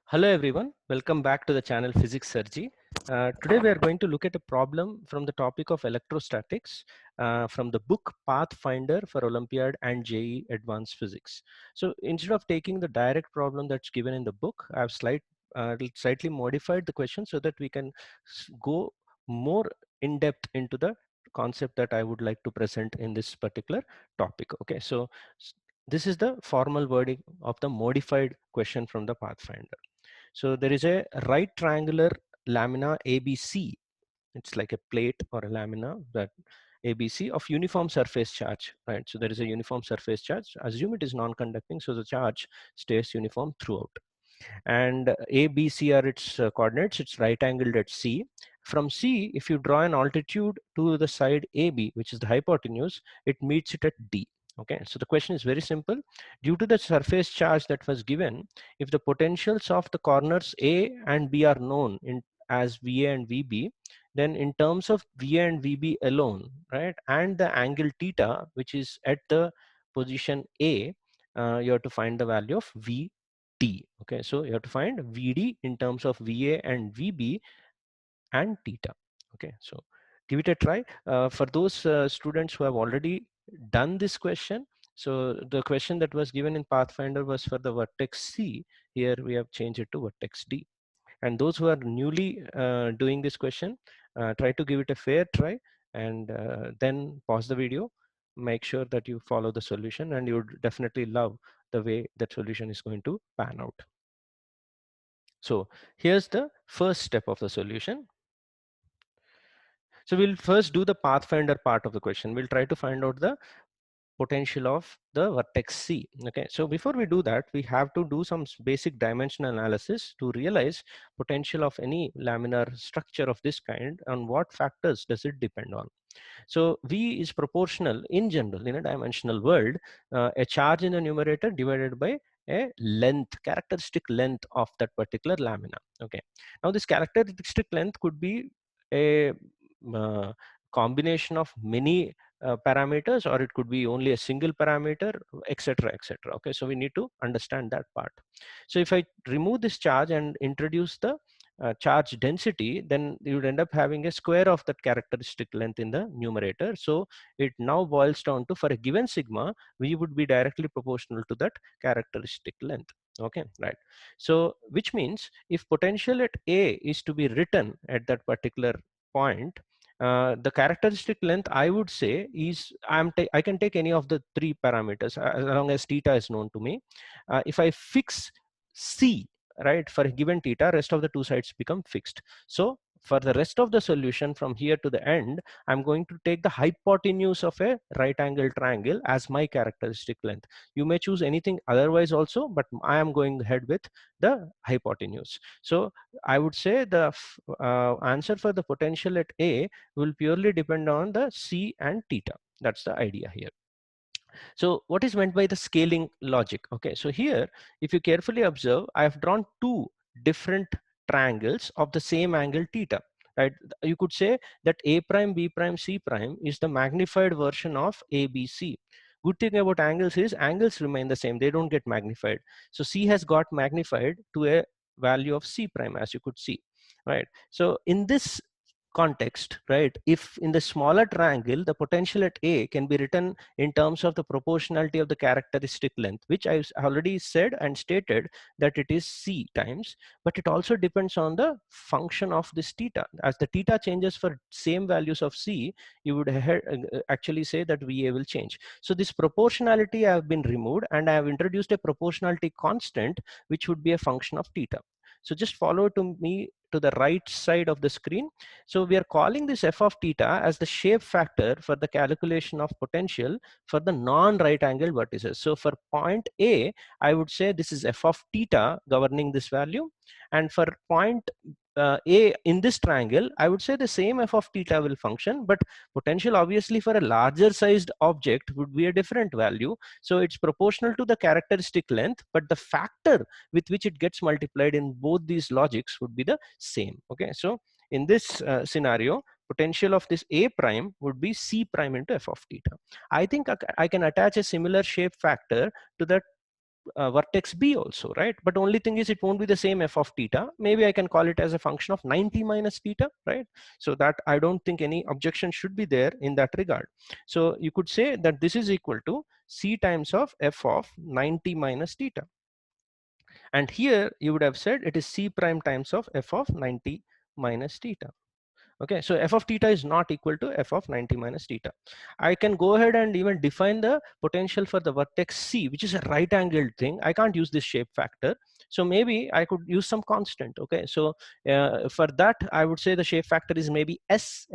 Hello everyone, welcome back to the channel PhysicsSSIRJEE. Today we are going to look at a problem from the topic of electrostatics from the book Pathfinder for Olympiad and JEE Advanced Physics. So instead of taking the direct problem that's given in the book, I've slightly modified the question so that we can go more in depth into the concept that I would like to present in this particular topic. Okay, so this is the formal wording of the modified question from the Pathfinder. So there is a right triangular lamina ABC. It's like a plate or a lamina that ABC of uniform surface charge, right? So there is a uniform surface charge. Assume it is non-conducting, so the charge stays uniform throughout. And A, B, C are its coordinates. It's right angled at C. From C, if you draw an altitude to the side AB, which is the hypotenuse, it meets it at D. Okay, so the question is very simple. Due to the surface charge that was given, if the potentials of the corners A and B are known as VA and VB, then in terms of VA and VB alone, right, and the angle theta, which is at the position A, you have to find the value of VT. Okay, so you have to find VD in terms of VA and VB and theta. Okay, so give it a try. For those students who have already done this question, so the question that was given in Pathfinder was for the vertex C. Here we have changed it to vertex D. And those who are newly doing this question, try to give it a fair try and then pause the video. Make sure that you follow the solution and you would definitely love the way that solution is going to pan out. So here's the first step of the solution. So we'll first do the Pathfinder part of the question. We'll try to find out the potential of the vertex C. Okay, so before we do that, we have to do some basic dimensional analysis to realize potential of any laminar structure of this kind and what factors does it depend on. So V is proportional in general in a dimensional world, a charge in the numerator divided by a length, characteristic length of that particular lamina. Okay, now this characteristic length could be a combination of many parameters, or it could be only a single parameter, etc, etc. Okay, so we need to understand that part. So if I remove this charge and introduce the charge density, then you would end up having a square of that characteristic length in the numerator. So it now boils down to, for a given sigma, we would be directly proportional to that characteristic length. Okay, right. So which means if potential at A is to be written at that particular point, the characteristic length I would say is I can take any of the three parameters as long as theta is known to me. If I fix C, right, for a given theta, rest of the two sides become fixed. So for the rest of the solution from here to the end, I'm going to take the hypotenuse of a right angle triangle as my characteristic length. You may choose anything otherwise also, but I am going ahead with the hypotenuse. So I would say the answer for the potential at A will purely depend on the C and theta. That's the idea here. So what is meant by the scaling logic? Okay, so here, if you carefully observe, I have drawn two different triangles of the same angle theta, right? You could say that A prime, B prime, C prime is the magnified version of ABC. Good thing about angles is angles remain the same. They don't get magnified. So C has got magnified to a value of C prime, as you could see, right? So in this context, right, if in the smaller triangle, the potential at A can be written in terms of the proportionality of the characteristic length, which I've already said and stated that it is C times, but it also depends on the function of this theta. As the theta changes for same values of C, you would actually say that VA will change. So this proportionality have been removed and I have introduced a proportionality constant, which would be a function of theta. So just follow to me to the right side of the screen. So we are calling this f of theta as the shape factor for the calculation of potential for the non-right angle vertices. So for point A, I would say this is f of theta governing this value. And for point A in this triangle, I would say the same f of theta will function, but potential obviously for a larger sized object would be a different value. So it's proportional to the characteristic length, but the factor with which it gets multiplied in both these logics would be the same. Okay, so in this scenario, potential of this A prime would be C prime into f of theta. I think I can attach a similar shape factor to that vertex B also, right? But only thing is it won't be the same f of theta. Maybe I can call it as a function of 90 minus theta, right? So that I don't think any objection should be there in that regard. So you could say that this is equal to C times of f of 90 minus theta. And here you would have said it is C prime times of f of 90 minus theta. Okay, so f of theta is not equal to f of 90 minus theta. I can go ahead and even define the potential for the vertex C, which is a right angled thing. I can't use this shape factor. So maybe I could use some constant. Okay, so for that, I would say the shape factor is maybe S,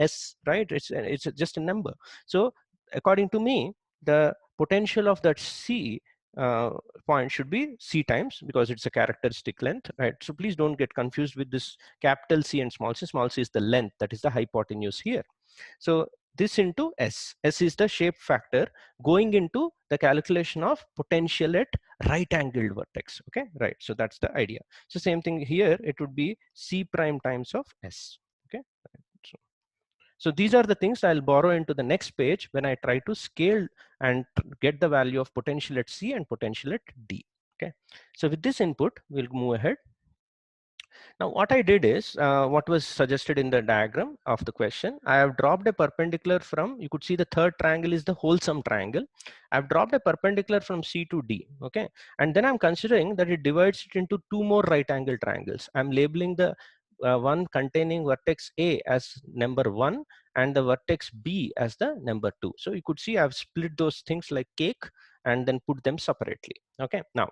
right? It's just a number. So according to me, the potential of that C uh, point should be C times, because it's a characteristic length, right? So please don't get confused with this capital C and small c. Small c is the length, that is the hypotenuse here. So this into S. S is the shape factor going into the calculation of potential at right angled vertex. Okay, right. So that's the idea. So same thing here, it would be C prime times of S. Okay. So these are the things I'll borrow into the next page when I try to scale and get the value of potential at C and potential at D. Okay. So with this input, we'll move ahead. Now what I did is, what was suggested in the diagram of the question, I have dropped a perpendicular from, you could see the third triangle is the wholesome triangle. I've dropped a perpendicular from C to D, okay? And then I'm considering that it divides it into two more right angle triangles. I'm labeling the one containing vertex A as number 1 and the vertex B as the number 2. So you could see I've split those things like cake and then put them separately. Okay, now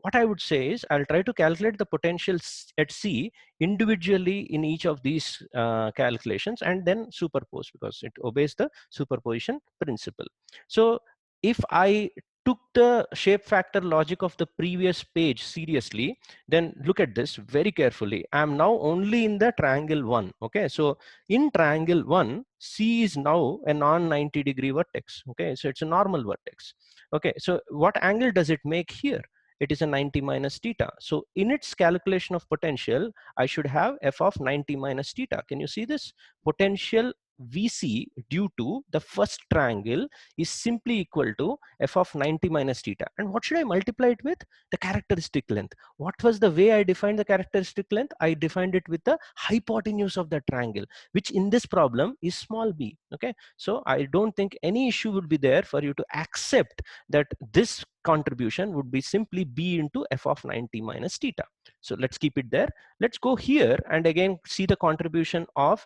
what I would say is I'll try to calculate the potential at C individually in each of these calculations and then superpose, because it obeys the superposition principle. So if I took the shape factor logic of the previous page seriously, then look at this very carefully. I'm now only in the triangle 1. Okay, so in triangle 1, C is now a non-90 degree vertex. Okay, so it's a normal vertex. Okay, so what angle does it make here? It is a 90 minus theta. So in its calculation of potential, I should have f of 90 minus theta. Can you see this? Potential VC due to the first triangle is simply equal to f of 90 minus theta. And what should I multiply it with? The characteristic length. What was the way I defined the characteristic length? I defined it with the hypotenuse of the triangle, which in this problem is small b. Okay, so I don't think any issue would be there for you to accept that this contribution would be simply b into f of 90 minus theta. So let's keep it there. Let's go here and again see the contribution of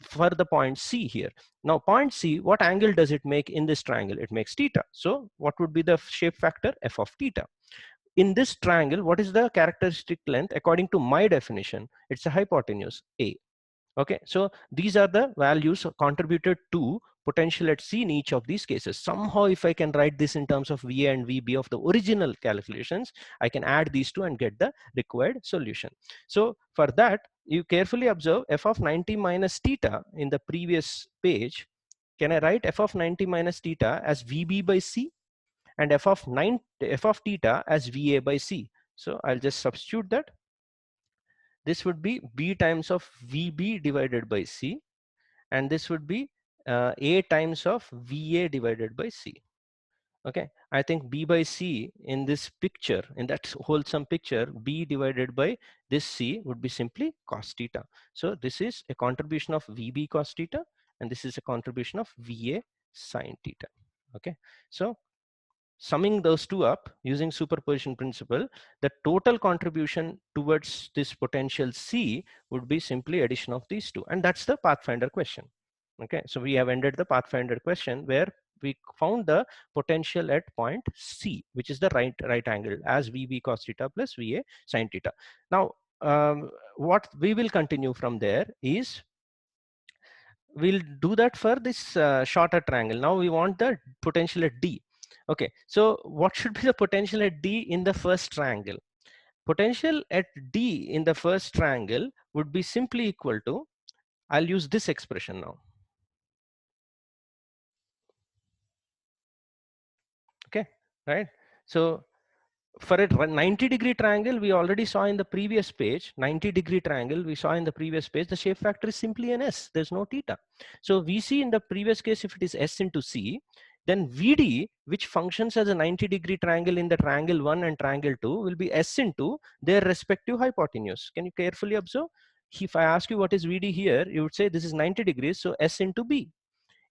for the point C here. Now point C, what angle does it make in this triangle? It makes theta. So what would be the shape factor? F of theta. In this triangle, what is the characteristic length? According to my definition, it's a hypotenuse A. Okay, so these are the values contributed to potential at C in each of these cases. Somehow if I can write this in terms of VA and VB of the original calculations, I can add these two and get the required solution. So for that, you carefully observe f of 90 minus theta in the previous page. Can I write f of 90 minus theta as VB by C and f of theta as VA by C? So I'll just substitute that. This would be B times of VB divided by C, and this would be A times of VA divided by C. Okay, I think B by C in this picture, in that wholesome picture, B divided by this C would be simply cos theta. So this is a contribution of VB cos theta, and this is a contribution of VA sin theta. Okay, so summing those two up using superposition principle, the total contribution towards this potential C would be simply addition of these two. And that's the Pathfinder question. Okay, so we have ended the Pathfinder question where we found the potential at point C, which is the right angle as VB cos theta plus VA sin theta. Now, what we will continue from there is we'll do that for this shorter triangle. Now we want the potential at D. Okay, so what should be the potential at D in the first triangle? Potential at D in the first triangle would be simply equal to, I'll use this expression now. Okay, right? So for a 90-degree triangle, we already saw in the previous page, 90-degree triangle, we saw in the previous page, the shape factor is simply an S, there's no theta. So we see in the previous case, if it is S into C, then VD, which functions as a 90-degree triangle in the triangle 1 and triangle 2, will be S into their respective hypotenuse. Can you carefully observe? If I ask you what is VD here, you would say this is 90 degrees, so S into B.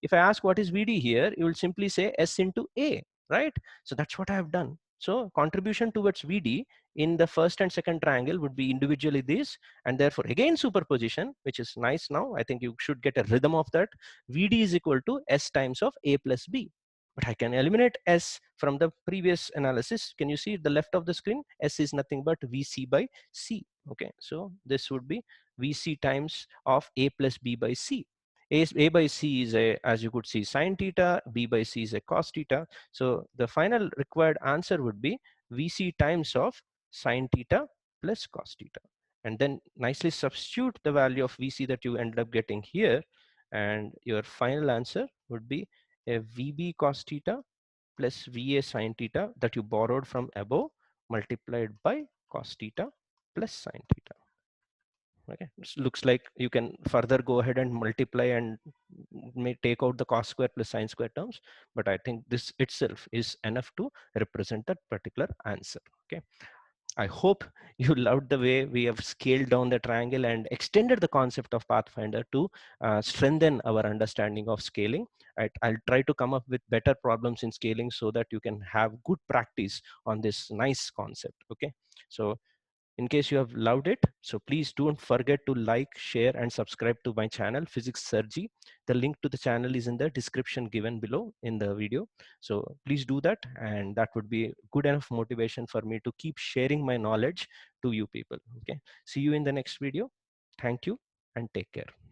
If I ask what is VD here, you will simply say S into A, right? So that's what I have done. So contribution towards VD in the first and second triangle would be individually this, and therefore again superposition, which is nice now. I think you should get a rhythm of that. VD is equal to S times of A plus B. But I can eliminate S from the previous analysis. Can you see the left of the screen? S is nothing but VC by C. Okay, so this would be VC times of A plus B by C. A by C is a, as you could see, sine theta, B by C is a cos theta. So the final required answer would be VC times of sine theta plus cos theta. And then nicely substitute the value of VC that you end up getting here, and your final answer would be a VB cos theta plus VA sine theta that you borrowed from above multiplied by cos theta plus sine theta. Okay, it looks like you can further go ahead and multiply and may take out the cos square plus sine square terms, but I think this itself is enough to represent that particular answer. Okay, I hope you loved the way we have scaled down the triangle and extended the concept of Pathfinder to strengthen our understanding of scaling. Right? I'll try to come up with better problems in scaling so that you can have good practice on this nice concept. Okay, so in case you have loved it, so please don't forget to like, share, and subscribe to my channel, PhysicsSSIRJEE. The link to the channel is in the description given below in the video. So please do that, and that would be good enough motivation for me to keep sharing my knowledge to you people. Okay, see you in the next video. Thank you and take care.